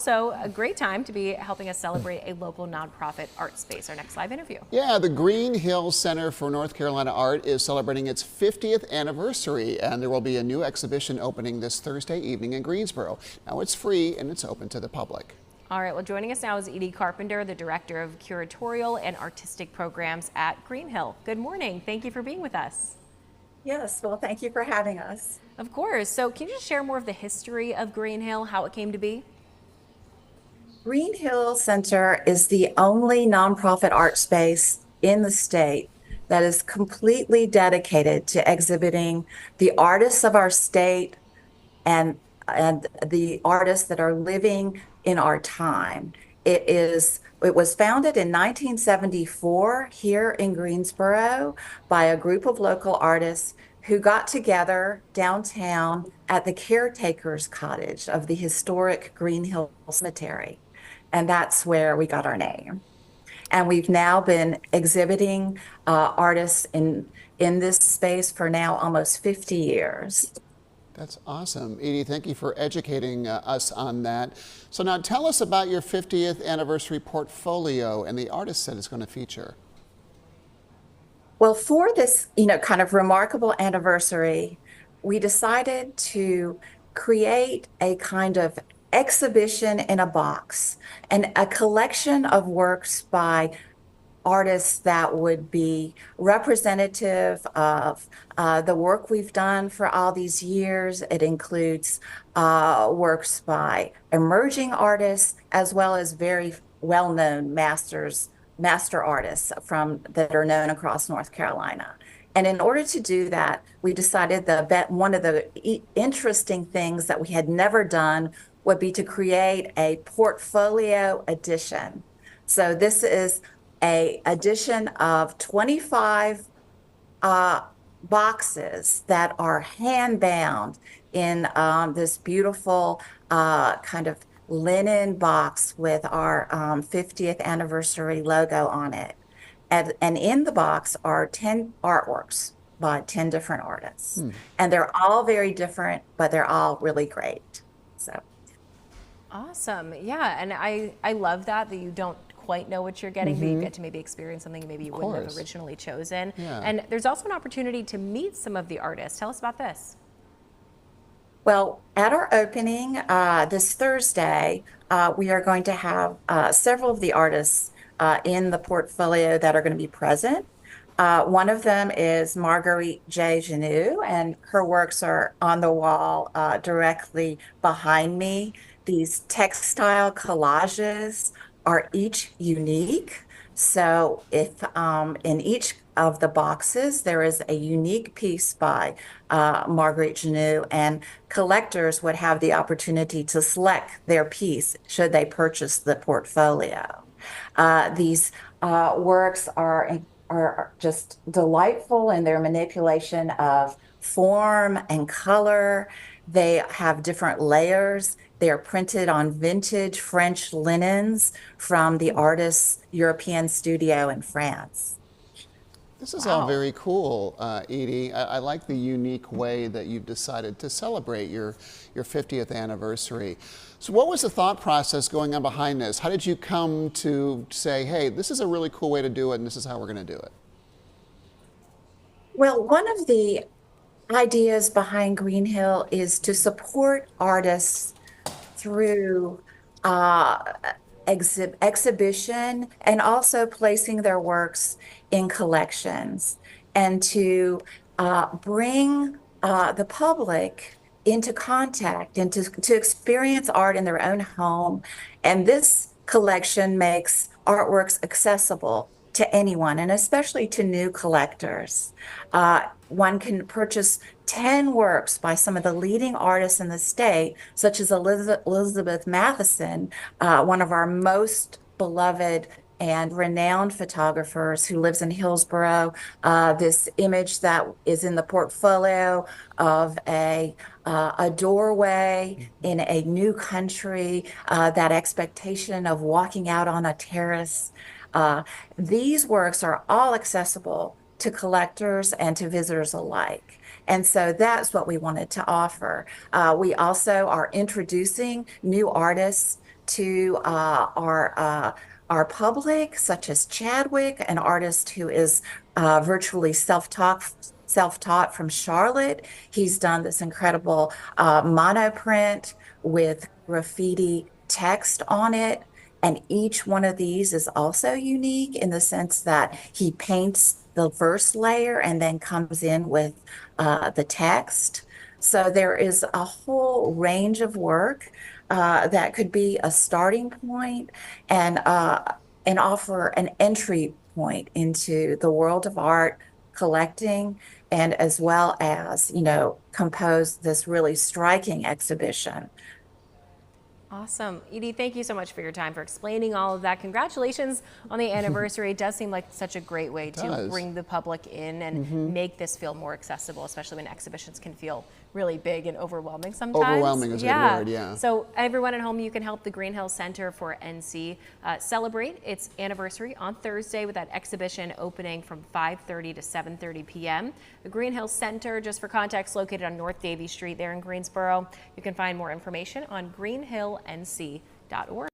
also a great time to be helping us celebrate a local nonprofit art space. Our next live interview. Yeah, the Green Hill Center for North Carolina Art is celebrating its 50th anniversary, and there will be a new exhibition opening this Thursday evening in Greensboro. Now it's free and it's open to the public. All right, well, joining us now is Edie Carpenter, the Director of Curatorial and Artistic Programs at Green Hill. Good morning. Thank you for being with us. Yes, well, thank you for having us. Of course. So can you just share more of the history of Green Hill, how it came to be? Green Hill Center is the only nonprofit art space in the state that is completely dedicated to exhibiting the artists of our state and the artists that are living in our time. It was founded in 1974 here in Greensboro by a group of local artists who got together downtown at the caretaker's cottage of the historic Green Hill Cemetery. And that's where we got our name. And we've now been exhibiting artists in this space for now almost 50 years. That's awesome. Edie, thank you for educating us on that. So now tell us about your 50th anniversary portfolio and the artists that it's going to feature. Well, for this, kind of remarkable anniversary, we decided to create a kind of exhibition in a box and a collection of works by artists that would be representative of the work we've done for all these years. It includes works by emerging artists as well as very well-known master artists that are known across North Carolina. And in order to do that, we decided one of the interesting things that we had never done would be to create a portfolio edition. So this is a edition of 25 boxes that are hand bound in this beautiful kind of linen box with our 50th anniversary logo on it. And in the box are 10 artworks by 10 different artists. And they're all very different, but they're all really great. So awesome. Yeah, and I love that you don't quite know what you're getting, but you get to maybe experience something maybe you wouldn't have originally chosen. Yeah. And there's also an opportunity to meet some of the artists. Tell us about this. Well, at our opening this Thursday, we are going to have several of the artists in the portfolio that are going to be present. One of them is Marguerite J. Genoux, and her works are on the wall directly behind me. These textile collages are each unique. So if in each of the boxes, there is a unique piece by Marguerite Genoux, and collectors would have the opportunity to select their piece should they purchase the portfolio. These works are just delightful in their manipulation of form and color. They have different layers. They are printed on vintage French linens from the artist's European studio in France. This is all very cool, Edie. I like the unique way that you've decided to celebrate your 50th anniversary. So what was the thought process going on behind this? How did you come to say, hey, this is a really cool way to do it, and this is how we're going to do it? Well, one of the ideas behind Green Hill is to support artists through exhibition and also placing their works in collections, and to bring the public into contact and to experience art in their own home. And this collection makes artworks accessible to anyone, and especially to new collectors. One can purchase 10 works by some of the leading artists in the state, such as Elizabeth Matheson, one of our most beloved and renowned photographers who lives in Hillsboro. This image that is in the portfolio of a doorway in a new country, that expectation of walking out on a terrace. These works are all accessible to collectors and to visitors alike. And so that's what we wanted to offer. We also are introducing new artists to our public, such as Chadwick, an artist who is virtually self-taught from Charlotte. He's done this incredible monoprint with graffiti text on it. And each one of these is also unique in the sense that he paints the first layer and then comes in with the text. So there is a whole range of work that could be a starting point and offer an entry point into the world of art collecting, and as well as, compose this really striking exhibition. Awesome. Edie, thank you so much for your time, for explaining all of that. Congratulations on the anniversary. It does seem like such a great way to bring the public in and make this feel more accessible, especially when exhibitions can feel really big and overwhelming sometimes. Overwhelming is a good word, yeah. So everyone at home, you can help the Green Hills Center for NC celebrate its anniversary on Thursday with that exhibition opening from 5:30 to 7:30 p.m. The Green Hills Center, just for context, located on North Davie Street there in Greensboro. You can find more information on greenhillnc.org.